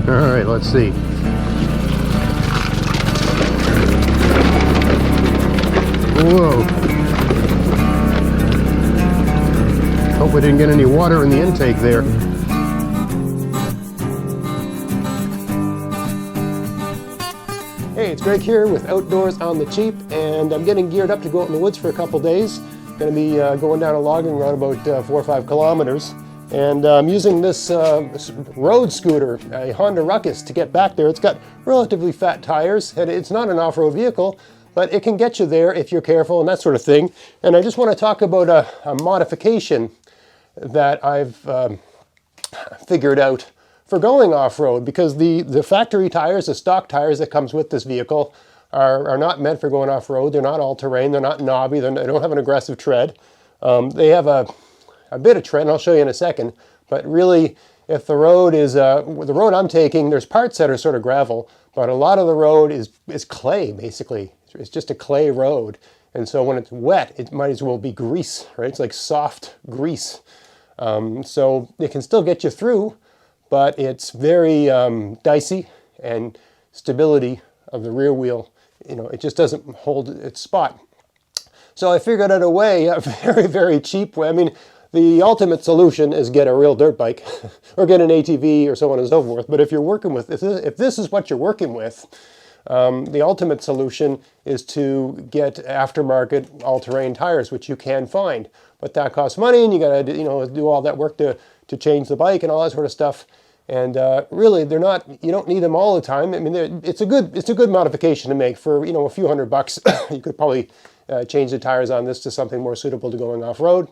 All right, let's see. Whoa. Hope we didn't get any water in the intake there. Hey, it's Greg here with Outdoors on the Cheap, and I'm getting geared up to go out in the woods for a couple days. Going to be going down a logging route about 4 or 5 kilometers. And I'm using this road scooter, a Honda Ruckus, to get back there. It's got relatively fat tires, and it's not an off-road vehicle, but it can get you there if you're careful and that sort of thing. And I just want to talk about a modification that I've figured out for going off-road, because the factory tires, the stock tires that comes with this vehicle are not meant for going off-road. They're not all-terrain, they're not knobby, they don't have an aggressive tread. They have a bit of tread, and I'll show you in a second, but really, if the road is, the road I'm taking, there's parts that are sort of gravel, but a lot of the road is clay, basically. It's just a clay road, and so when it's wet, it might as well be grease, right? It's like soft grease. So it can still get you through, but it's very dicey, and stability of the rear wheel, it just doesn't hold its spot. So I figured out a way, a very, very cheap way. I mean, the ultimate solution is get a real dirt bike or get an ATV or so on and so forth. But if you're working with, if this is what you're working with, the ultimate solution is to get aftermarket all-terrain tires, which you can find. But that costs money, and you got to do all that work to change the bike and all that sort of stuff. And really, they're not. You don't need them all the time. I mean, it's a good modification to make for a few $100. You could probably change the tires on this to something more suitable to going off-road.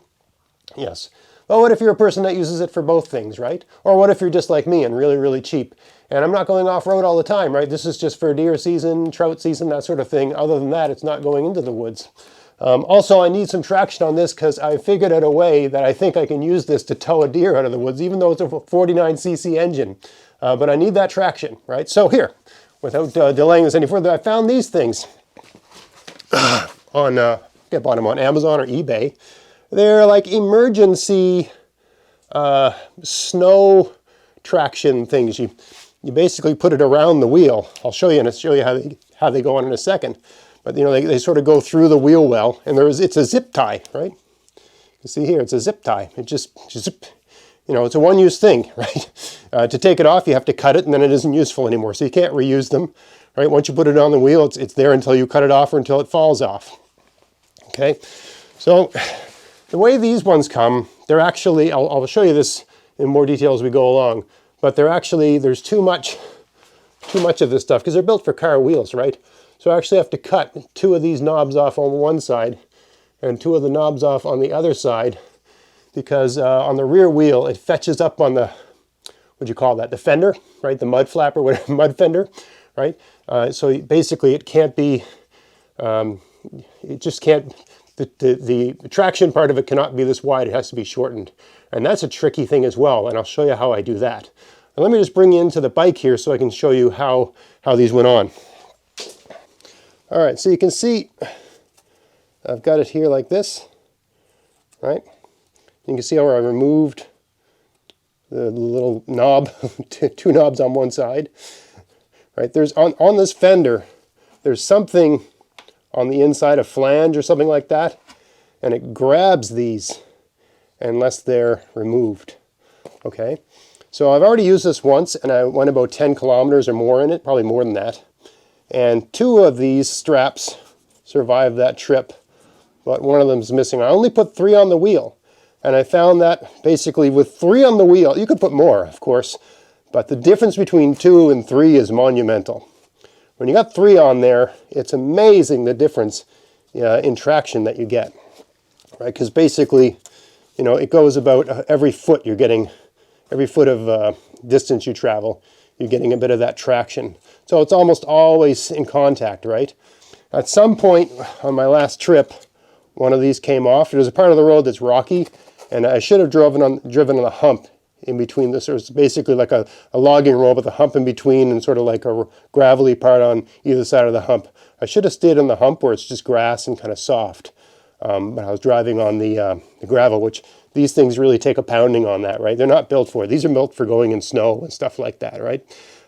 Yes. Well, what if you're a person that uses it for both things, right? Or what if you're just like me and really, really cheap? And I'm not going off-road all the time, right? This is just for deer season, trout season, that sort of thing. Other than that, it's not going into the woods. Also, I need some traction on this because I figured out a way that I think I can use this to tow a deer out of the woods, even though it's a 49cc engine. But I need that traction, right? So here, without delaying this any further, I found these things I bought them on Amazon or eBay. They're like emergency snow traction things. You basically put it around the wheel. I'll show you how they go on in a second. But they sort of go through the wheel well, and it's a zip tie, right? You see here, it's a zip tie. It just zip, it's a one-use thing, right? To take it off, you have to cut it, and then it isn't useful anymore. So you can't reuse them, right? Once you put it on the wheel, it's there until you cut it off or until it falls off. Okay, so the way these ones come, they're actually, I'll show you this in more detail as we go along, but there's too much of this stuff because they're built for car wheels, right? So I actually have to cut 2 of these knobs off on one side and 2 of the knobs off on the other side, because on the rear wheel, it fetches up on the, what'd you call that? The fender, right? The mud flap or whatever, mud fender, right? So basically it can't be, it just can't, the traction part of it cannot be this wide. It has to be shortened. And that's a tricky thing as well. And I'll show you how I do that. And let me just bring you into the bike here so I can show you how these went on. All right, so you can see I've got it here like this, right? You can see how I removed the little knob, 2 knobs on one side, right? There's on this fender, there's something on the inside, a flange or something like that, and it grabs these unless they're removed, okay? So I've already used this once, and I went about 10 kilometers or more in it, probably more than that. And 2 of these straps survived that trip, but one of them is missing. I only put 3 on the wheel, and I found that basically with 3 on the wheel, you could put more, of course, but the difference between 2 and 3 is monumental. When you got 3 on there, it's amazing the difference in traction that you get, right? Because basically, it goes about every foot you're getting, every foot of distance you travel, you're getting a bit of that traction. So it's almost always in contact, right? At some point on my last trip, one of these came off. There's a part of the road that's rocky, and I should have driven on the hump in between this. There's basically like a logging road with a hump in between and sort of like a gravelly part on either side of the hump. I should have stayed on the hump where it's just grass and kind of soft. But I was driving on the gravel, which these things really take a pounding on that, right? They're not built for it. These are built for going in snow and stuff like that, right?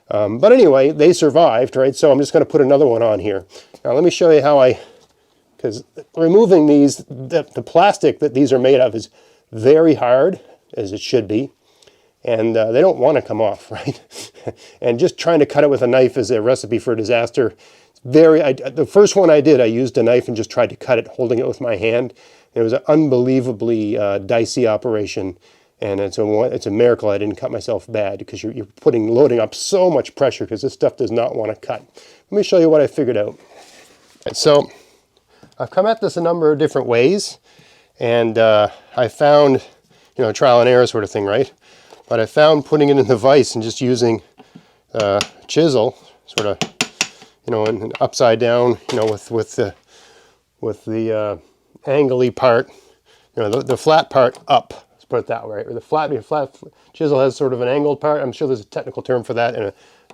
But anyway, they survived, right? So I'm just going to put another one on here. Now let me show you how because removing these, the plastic that these are made of is very hard, as it should be. And they don't want to come off, right? And just trying to cut it with a knife is a recipe for disaster. The first one I did, I used a knife and just tried to cut it, holding it with my hand. And it was an unbelievably dicey operation. And it's a miracle I didn't cut myself bad, because you're loading up so much pressure, because this stuff does not want to cut. Let me show you what I figured out. So I've come at this a number of different ways, and I found, trial and error sort of thing, right? But I found putting it in the vise and just using chisel, sort of, and upside down, with the angly part, the flat part up. Put it that way, or the flat chisel has sort of an angled part. I'm sure there's a technical term for that, and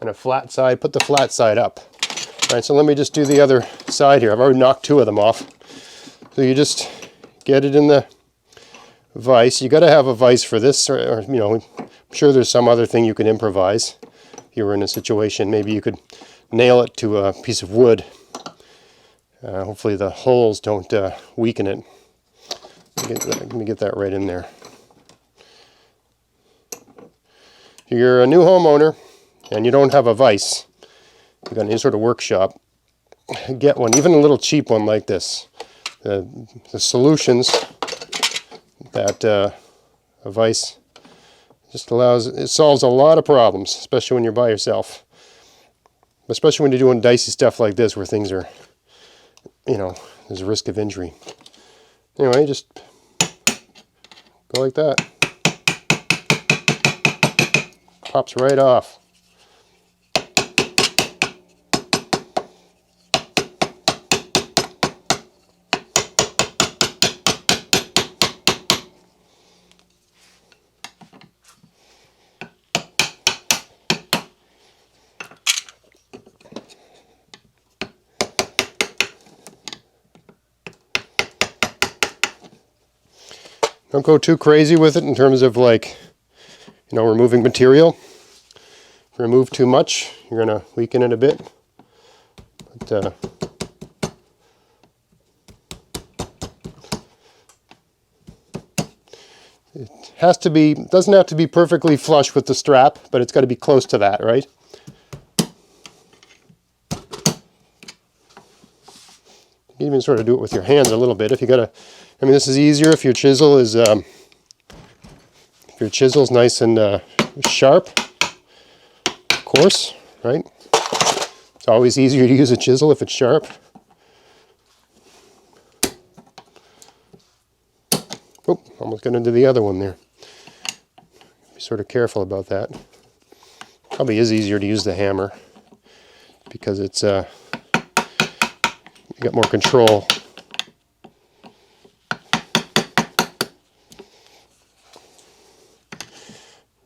a flat side. Put the flat side up. All right, so let me just do the other side here. I've already knocked 2 of them off. So you just get it in the vise. You got to have a vise for this, or I'm sure there's some other thing you can improvise. If you were in a situation, maybe you could nail it to a piece of wood. Hopefully the holes don't weaken it. Let me get that right in there. If you're a new homeowner and you don't have a vise, you've got any sort of workshop, get one, even a little cheap one like this. The solutions that a vise just it solves a lot of problems, especially when you're by yourself. Especially when you're doing dicey stuff like this, where things are, there's a risk of injury. Anyway, just go like that. Pops right off. Don't go too crazy with it in terms of removing material. If you remove too much, you're going to weaken it a bit. But, it doesn't have to be perfectly flush with the strap, but it's got to be close to that, right? You can even sort of do it with your hands a little bit. If you got to, this is easier if your chisel is nice and sharp, of course, right? It's always easier to use a chisel if it's sharp. Oh, almost got into the other one there. Be sort of careful about that. Probably is easier to use the hammer, because it's you got more control.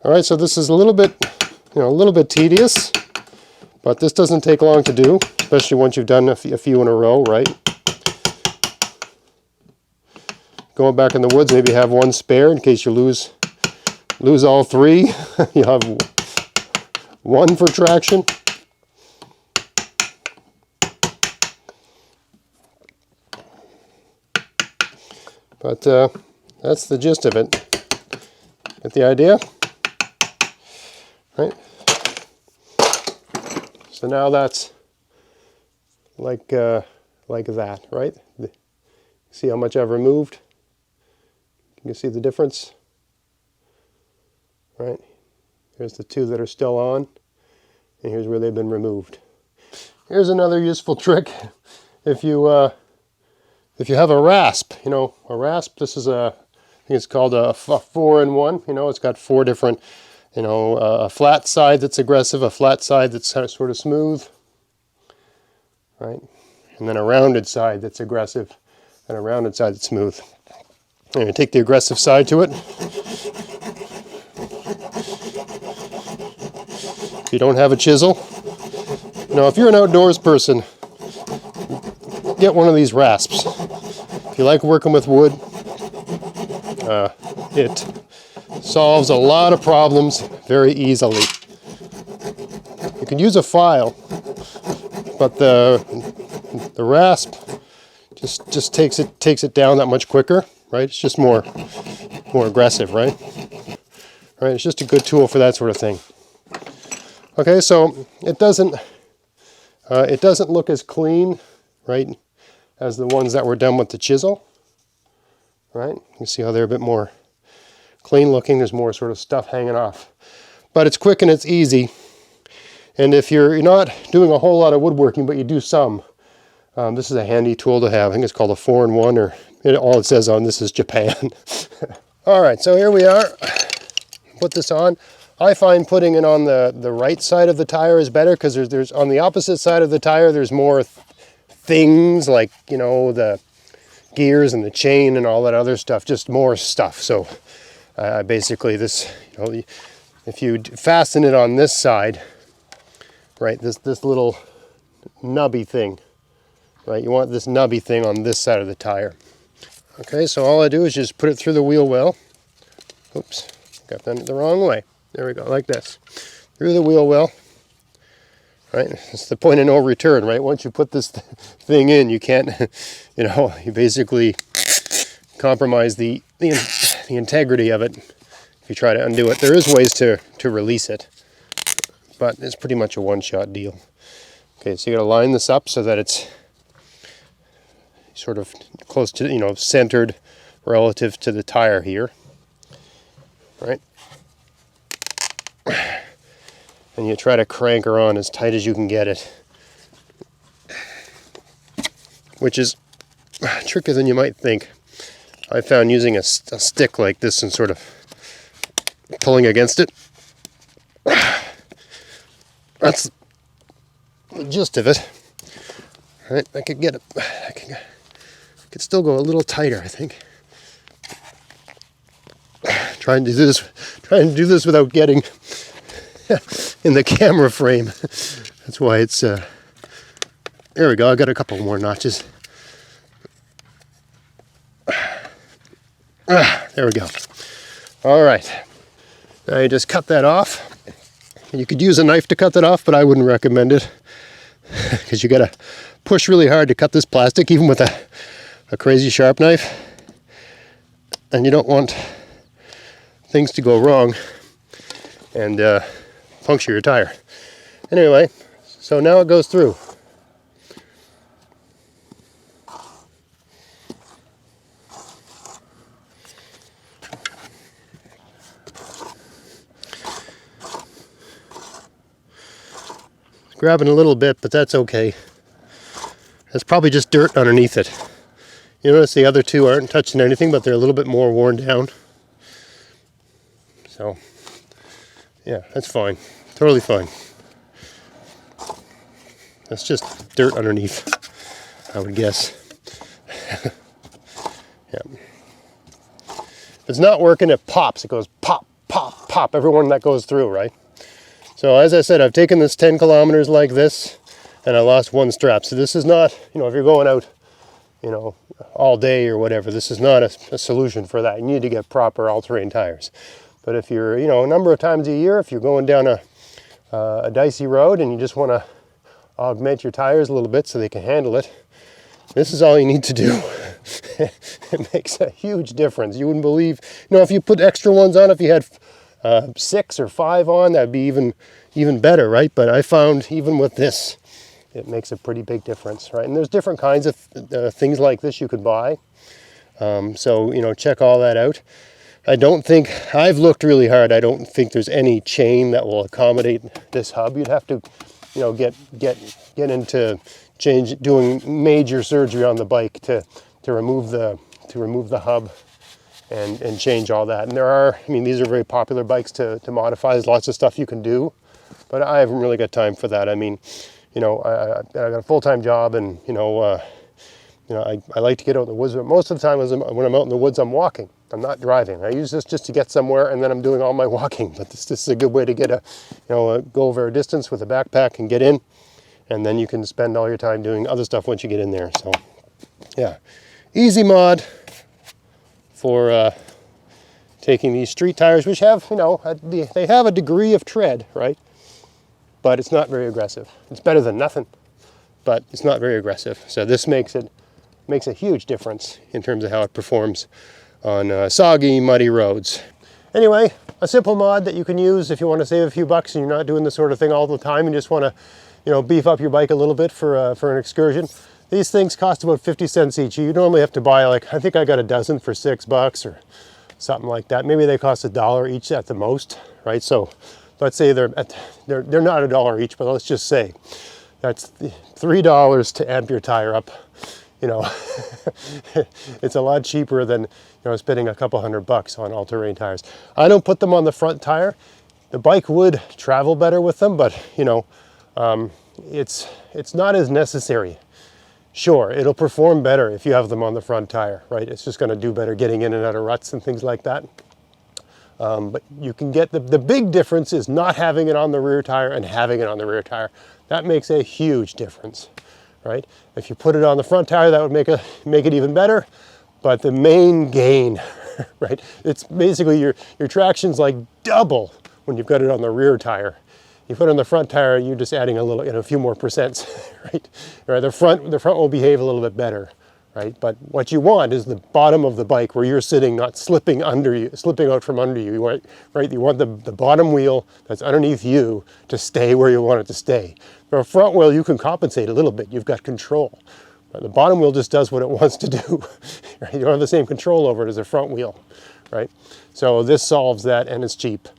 All right, so this is a little bit tedious, but this doesn't take long to do, especially once you've done a few in a row, right? Going back in the woods, maybe have one spare in case you lose all 3. You have one for traction. But that's the gist of it. Get the idea? Right? So now that's like that, right? See how much I've removed? You can see the difference, right? Here's the 2 that are still on, and here's where they've been removed. Here's another useful trick. If you have a rasp, a rasp, this is I think it's called a 4-in-1. It's got 4 different, a flat side that's aggressive, a flat side that's sort of smooth, right? And then a rounded side that's aggressive, and a rounded side that's smooth. And you take the aggressive side to it. If you don't have a chisel, if you're an outdoors person, get one of these rasps. If you like working with wood, it solves a lot of problems very easily. You could use a file, but the rasp just takes it down that much quicker, right? It's just more aggressive, right? Right, it's just a good tool for that sort of thing. Okay, so it doesn't look as clean, right, as the ones that were done with the chisel, right? You see how they're a bit more clean looking. There's more sort of stuff hanging off, but it's quick and it's easy. And if you're not doing a whole lot of woodworking, but you do some, this is a handy tool to have. I think it's called a 4-in-1, or all it says on this is Japan. All right, so here we are. Put this on. I find putting it on the right side of the tire is better, because there's on the opposite side of the tire there's more things like, you know, the gears and the chain and all that other stuff, just more stuff. So basically this, you know, if you fasten it on this side, right, this little nubby thing, right, you want this nubby thing on this side of the tire. Okay, so all I do is just put it through the wheel well. Oops, got that the wrong way. There we go, like this. Through the wheel well. Right, it's the point of no return, right? Once you put this thing in, you can't, you know, you basically compromise the integrity of it if you try to undo it. There is ways to release it, but it's pretty much a one-shot deal. Okay, so you got to line this up so that it's sort of close to, you know, centered relative to the tire here, right? And you try to crank her on as tight as you can get it, which is trickier than you might think. I found using a stick like this and sort of pulling against it, that's the gist of it. Right, I could get it. I could still go a little tighter, I think. Trying to do this without getting in the camera frame. That's why it's there we go. I got a couple more notches. There we go. All right, now you just cut that off. You could use a knife to cut that off, but I wouldn't recommend it, because you gotta push really hard to cut this plastic, even with a crazy sharp knife, and you don't want things to go wrong and puncture your tire. Anyway, so now it goes through. It's grabbing a little bit, but that's okay. There's probably just dirt underneath it. You notice the other two aren't touching anything, but they're a little bit more worn down. So, yeah, that's fine. Totally fine. That's just dirt underneath, I would guess. Yeah. If it's not working, it pops. It goes pop, pop, pop, every one that goes through, right? So as I said, I've taken this 10 kilometers like this, and I lost one strap. So this is not, you know, if you're going out, you know, all day or whatever, this is not a solution for that. You need to get proper all-terrain tires. But if you're, you know, a number of times a year, if you're going down a dicey road and you just want to augment your tires a little bit so they can handle it, this is all you need to do. It makes a huge difference. You wouldn't believe, you know, if you put extra ones on, if you had 6 or 5 on, that'd be even better, right? But I found even with this, it makes a pretty big difference, right? And there's different kinds of things like this you could buy. So, you know, check all that out. I don't think, I've looked really hard, I don't think there's any chain that will accommodate this hub. You'd have to, you know, get into doing major surgery on the bike to remove the hub and change all that. And there are, I mean, these are very popular bikes to modify. There's lots of stuff you can do, but I haven't really got time for that. I mean, you know, I got a full-time job, and you know, I like to get out in the woods, but most of the time when I'm out in the woods, I'm walking. I'm not driving. I use this just to get somewhere, and then I'm doing all my walking. But this is a good way to get go over a distance with a backpack and get in, and then you can spend all your time doing other stuff once you get in there. So, yeah, easy mod for taking these street tires, which have, you know, they have a degree of tread, right? but it's not very aggressive. It's better than nothing, but it's not very aggressive. So this makes a huge difference in terms of how it performs on soggy, muddy roads. Anyway, a simple mod that you can use if you want to save a few bucks and you're not doing this sort of thing all the time and just want to, you know, beef up your bike a little bit for an excursion. These things cost about 50 cents each. You normally have to buy, like, I think I got a dozen for $6 or something like that. Maybe they cost $1 each at the most, right? So let's say they're not $1 each, but let's just say that's $3 to amp your tire up. You know, it's a lot cheaper than, you know, spending a couple $100 on all-terrain tires. I don't put them on the front tire. The bike would travel better with them, but you know, it's not as necessary. Sure, it'll perform better if you have them on the front tire, right? It's just going to do better getting in and out of ruts and things like that. But you can get the big difference is not having it on the rear tire and having it on the rear tire. That makes a huge difference, right? If you put it on the front tire, that would make it even better. But the main gain, right? It's basically your traction's like double when you've got it on the rear tire. You put it on the front tire, you're just adding a little, you know, a few more percents, right? Right? The front will behave a little bit better, right? But what you want is the bottom of the bike where you're sitting, not slipping under you, slipping out from under you. You want, right? You want the bottom wheel that's underneath you to stay where you want it to stay. For a front wheel, you can compensate a little bit. You've got control. But the bottom wheel just does what it wants to do. Right? You don't have the same control over it as the front wheel, right? So this solves that, and it's cheap.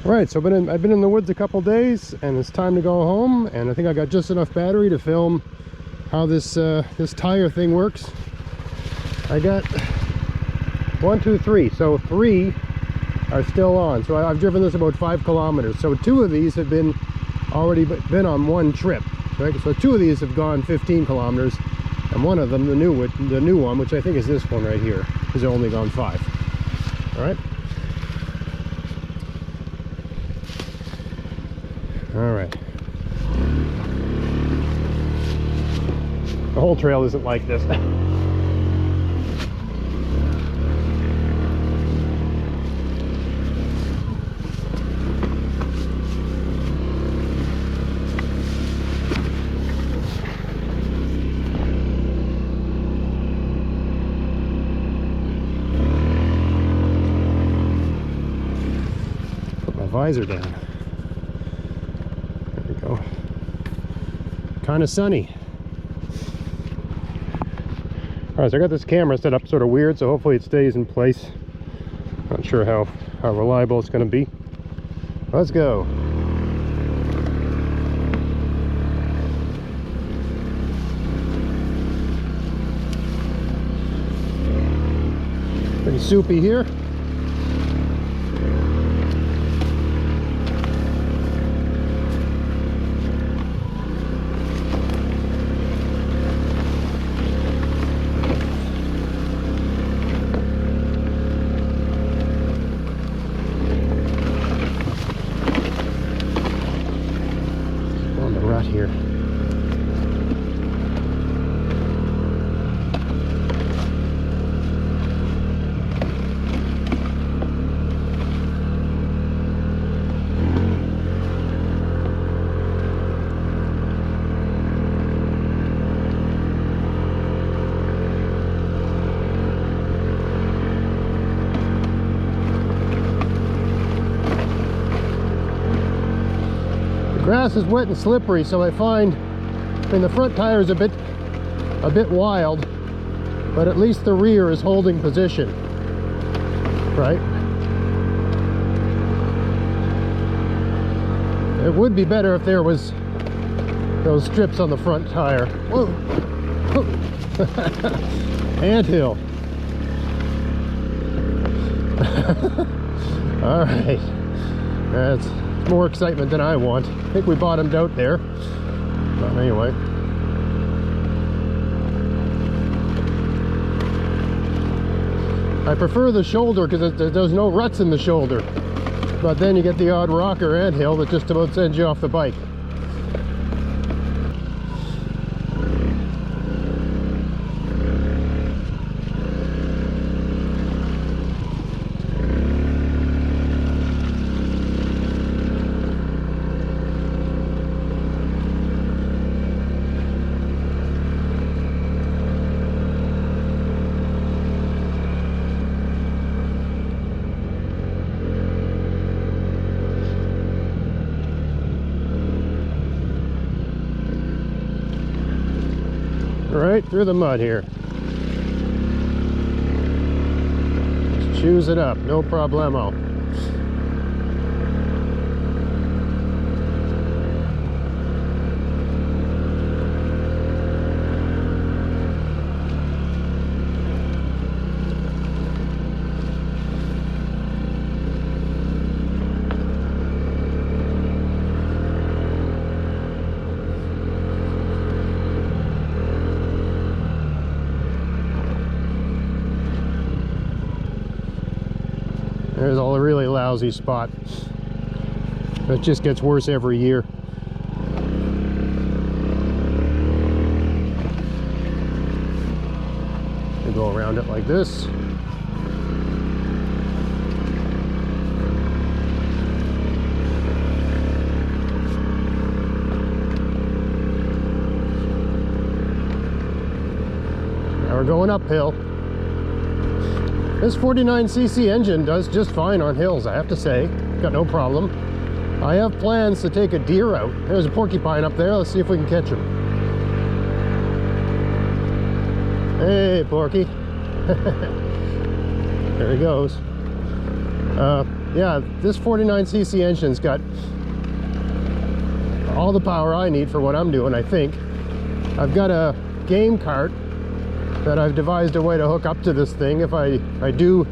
All right, so I've been in the woods a couple days, and it's time to go home. And I think I got just enough battery to film how this tire thing works. I got 1, 2, 3. So 3 are still on. So I've driven this about 5 kilometers. So 2 of these have already been on one trip. Right? So 2 of these have gone 15 kilometers, and one of them, the new one, which I think is this one right here, has only gone 5. All right. All right. The whole trail isn't like this. Put my visor down. Kind of sunny. All right, so I got this camera set up sort of weird, so hopefully it stays in place. Not sure how reliable it's going to be. Let's go. Pretty soupy here. Here. Grass is wet and slippery, so I find, I mean, the front tire is a bit wild, but at least the rear is holding position, right? It would be better if there was those strips on the front tire. Whoa! Anthill. All right, that's more excitement than I want. I think we bottomed out there, but anyway. I prefer the shoulder because there's no ruts in the shoulder, but then you get the odd rock or anthill that just about sends you off the bike. right through the mud here. Just chews it up, no problemo. There's all a really lousy spot. It just gets worse every year. You go around it like this. Now we're going uphill. This 49cc engine does just fine on hills, I have to say. Got no problem. I have plans to take a deer out. There's a porcupine up there. Let's see if we can catch him. Hey, Porky. There he goes. Yeah, this 49cc engine's got all the power I need for what I'm doing, I think. I've got a game cart that I've devised a way to hook up to this thing. If I do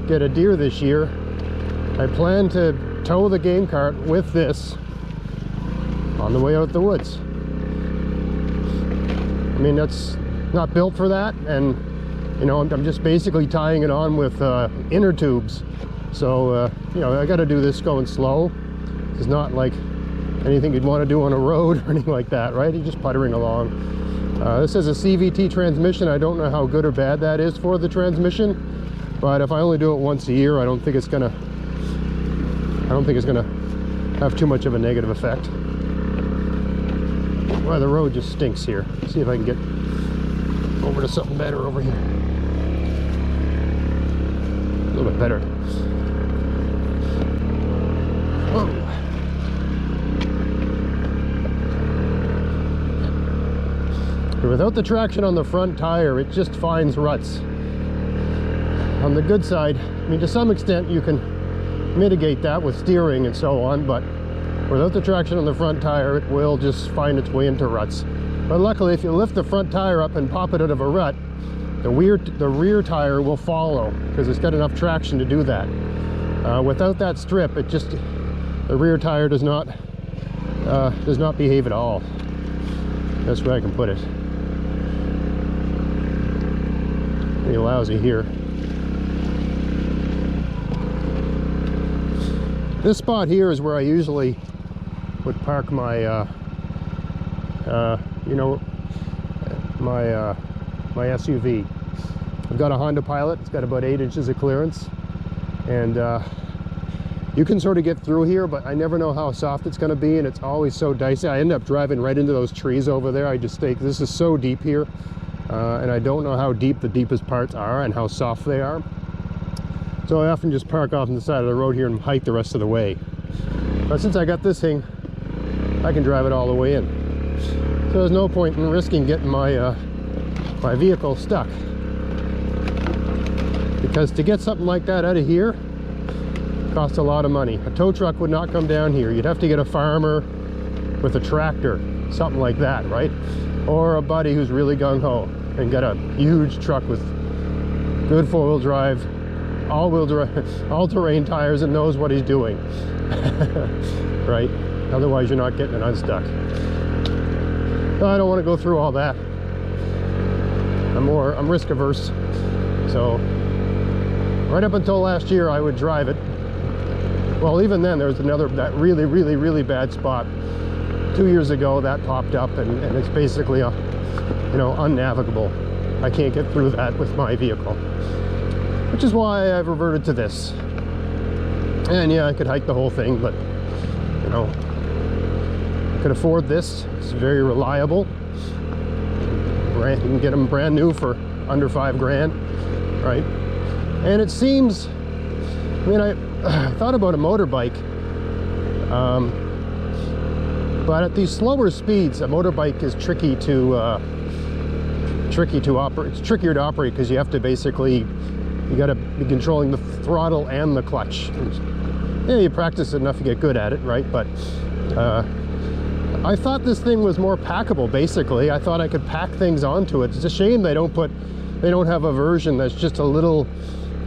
get a deer this year, I plan to tow the game cart with this on the way out the woods. I mean, that's not built for that, and you know, I'm just basically tying it on with inner tubes. So you know, I got to do this going slow. It's not like anything you'd want to do on a road or anything like that, right? You're just puttering along. This is a CVT transmission. I don't know how good or bad that is for the transmission, but if I only do it once a year, I don't think it's gonna have too much of a negative effect. Well, the road just stinks here. See if I can get over to something better over here. A little bit better. Whoa. Without the traction on the front tire, it just finds ruts. On the good side, I mean, to some extent you can mitigate that with steering and so on, but without the traction on the front tire, it will just find its way into ruts. But luckily, if you lift the front tire up and pop it out of a rut, the rear tire will follow because it's got enough traction to do that. Without that strip, the rear tire does not behave at all. That's where I can put it. Pretty lousy here. This spot here is where I usually would park my, you know, my SUV. I've got a Honda Pilot. It's got about 8 inches of clearance, and you can sort of get through here, but I never know how soft it's going to be, and it's always so dicey. I end up driving right into those trees over there. I just think this is so deep here, and I don't know how deep the deepest parts are and how soft they are. So I often just park off on the side of the road here and hike the rest of the way. But since I got this thing, I can drive it all the way in. So there's no point in risking getting my my vehicle stuck, because to get something like that out of here costs a lot of money. A tow truck would not come down here. You'd have to get a farmer with a tractor, something like that, right? Or a buddy who's really gung-ho and get a huge truck with good four-wheel drive, all-wheel drive, all-terrain tires, and knows what he's doing. Right? Otherwise you're not getting it unstuck. So I don't want to go through all that. I'm risk averse. So right up until last year I would drive it. Well, even then there was that really bad spot 2 years ago that popped up, and it's basically you know, unnavigable. I can't get through that with my vehicle, which is why I've reverted to this. And yeah, I could hike the whole thing, but you know, I could afford this. It's very reliable. You can get them brand new for under $5 grand, right? And it seems, I mean, I thought about a motorbike, but at these slower speeds, a motorbike is tricky to tricky to operate. It's trickier to operate because you have to basically, you got to be controlling the throttle and the clutch. Yeah, you practice enough, you get good at it, right? But I thought this thing was more packable. Basically, I thought I could pack things onto it. It's a shame they don't have a version that's just a little,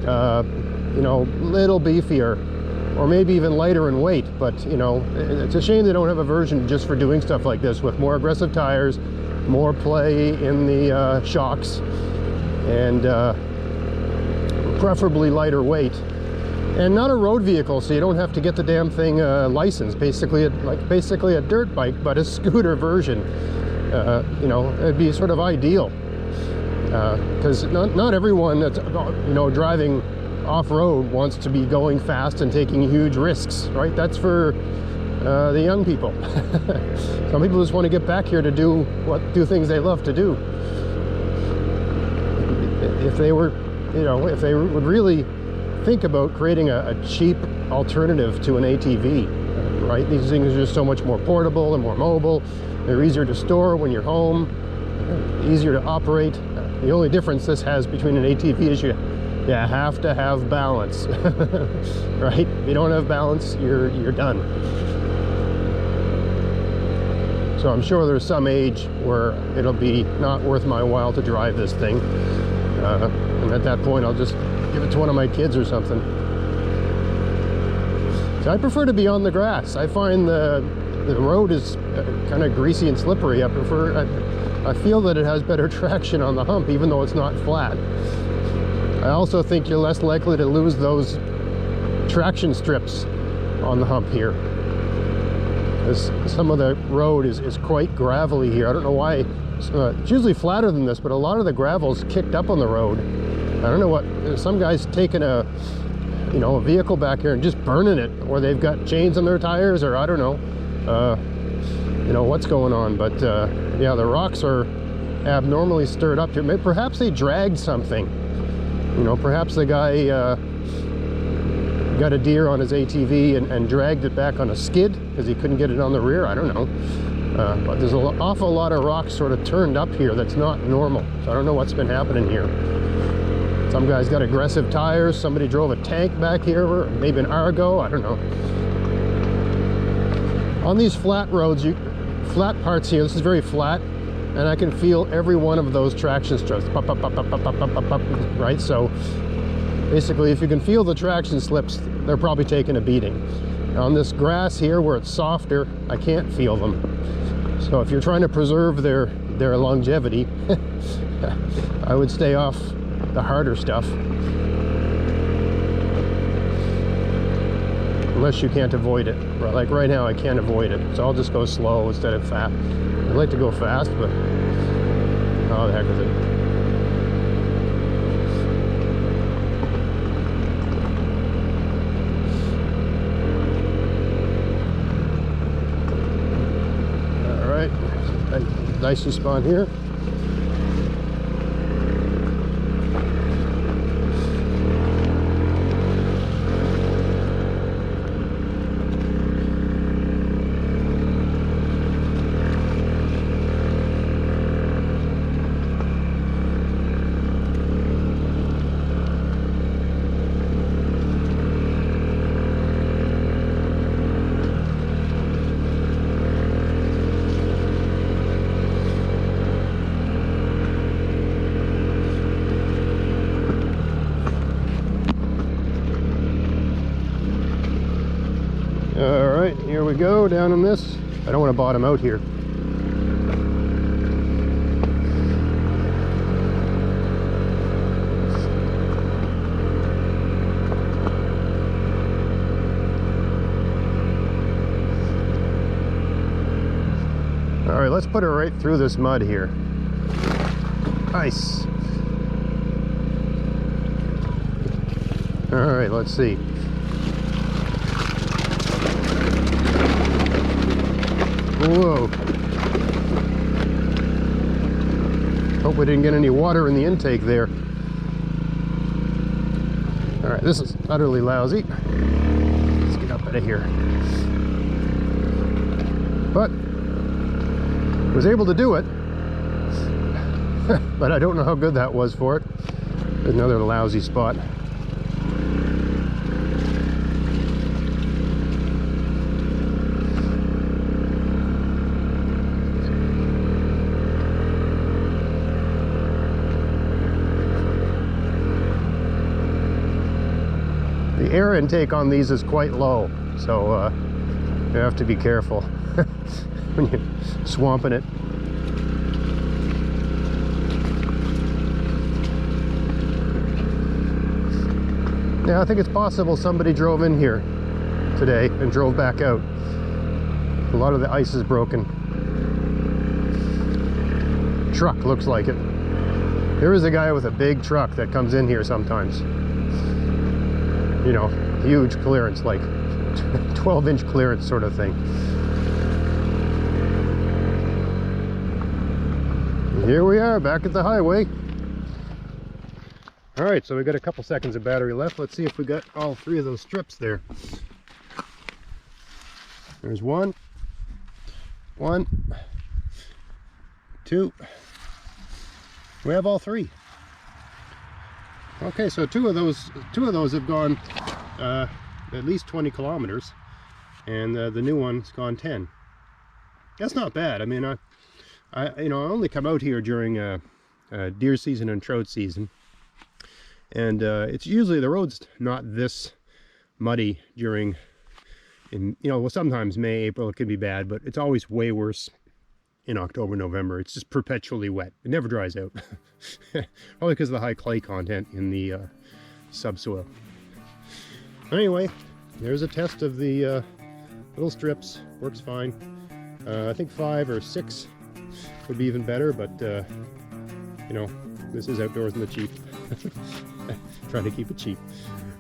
you know, little beefier, or maybe even lighter in weight. But you know, it's a shame they don't have a version just for doing stuff like this with more aggressive tires, more play in the shocks, and preferably lighter weight, and not a road vehicle, so you don't have to get the damn thing licensed. Basically, basically a dirt bike, but a scooter version. You know, it'd be sort of ideal, because not everyone that's, you know, driving off-road wants to be going fast and taking huge risks, right? That's for the young people. Some people just want to get back here to do things they love to do. If they were, you know, if they would really think about creating a cheap alternative to an ATV, right? These things are just so much more portable and more mobile. They're easier to store when you're home, easier to operate. The only difference this has between an ATV is you have to have balance, right? If you don't have balance, you're done. So I'm sure there's some age where it'll be not worth my while to drive this thing. And at that point, I'll just give it to one of my kids or something. So I prefer to be on the grass. I find the road is kind of greasy and slippery. I feel that it has better traction on the hump, even though it's not flat. I also think you're less likely to lose those traction strips on the hump here, because some of the road is quite gravelly here. I don't know why. It's usually flatter than this, but a lot of the gravel's kicked up on the road. I don't know what, some guy's taking a vehicle back here and just burning it, or they've got chains on their tires, or I don't know, you know what's going on. But yeah, the rocks are abnormally stirred up here. Maybe, perhaps they dragged something. You know, perhaps the guy got a deer on his ATV and dragged it back on a skid because he couldn't get it on the rear. I don't know. But there's an awful lot of rocks sort of turned up here that's not normal. So I don't know what's been happening here. Some guy's got aggressive tires. Somebody drove a tank back here, or maybe an Argo. I don't know. On these flat roads, flat parts here, this is very flat, and I can feel every one of those traction strips. Pop, pop, pop, pop, pop, pop, pop, pop, right? So basically, if you can feel the traction slips, they're probably taking a beating. On this grass here, where it's softer, I can't feel them. So if you're trying to preserve their longevity, I would stay off the harder stuff. Unless you can't avoid it. Like right now, I can't avoid it. So I'll just go slow instead of fast. I'd like to go fast, but oh, the heck with it. Dicey spawn here. Alright, here we go, down in this. I don't want to bottom out here. Alright, let's put it right through this mud here. Nice. Alright, let's see. Whoa. Hope we didn't get any water in the intake there. Alright, this is utterly lousy. Let's get up out of here. But was able to do it. but I don't know how good that was for it. Another lousy spot. The air intake on these is quite low, so you have to be careful when you're swamping it. Yeah, I think it's possible somebody drove in here today and drove back out. A lot of the ice is broken. Truck looks like it. There is a guy with a big truck that comes in here sometimes. You know, huge clearance, like 12-inch clearance sort of thing. Here we are, back at the highway. All right, so we got a couple seconds of battery left. Let's see if we got all three of those strips there. There's one, two. We have all three. Okay, so two of those have gone at least 20 kilometers, and the new one's gone 10. That's not bad. I mean, I only come out here during deer season and trout season, and it's usually the road's not this muddy during, well, sometimes May, April it can be bad, but it's always way worse in October, November. It's just perpetually wet. It never dries out. Probably because of the high clay content in the subsoil. Anyway, there's a test of the little strips. Works fine. I think 5 or 6 would be even better, but this is outdoors and the cheap. Trying to keep it cheap.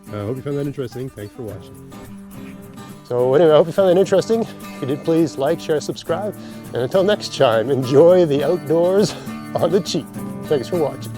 I hope you found that interesting. Thanks for watching. So anyway, I hope you found that interesting. If you did, please like, share, subscribe. And until next time, enjoy the outdoors on the cheap. Thanks for watching.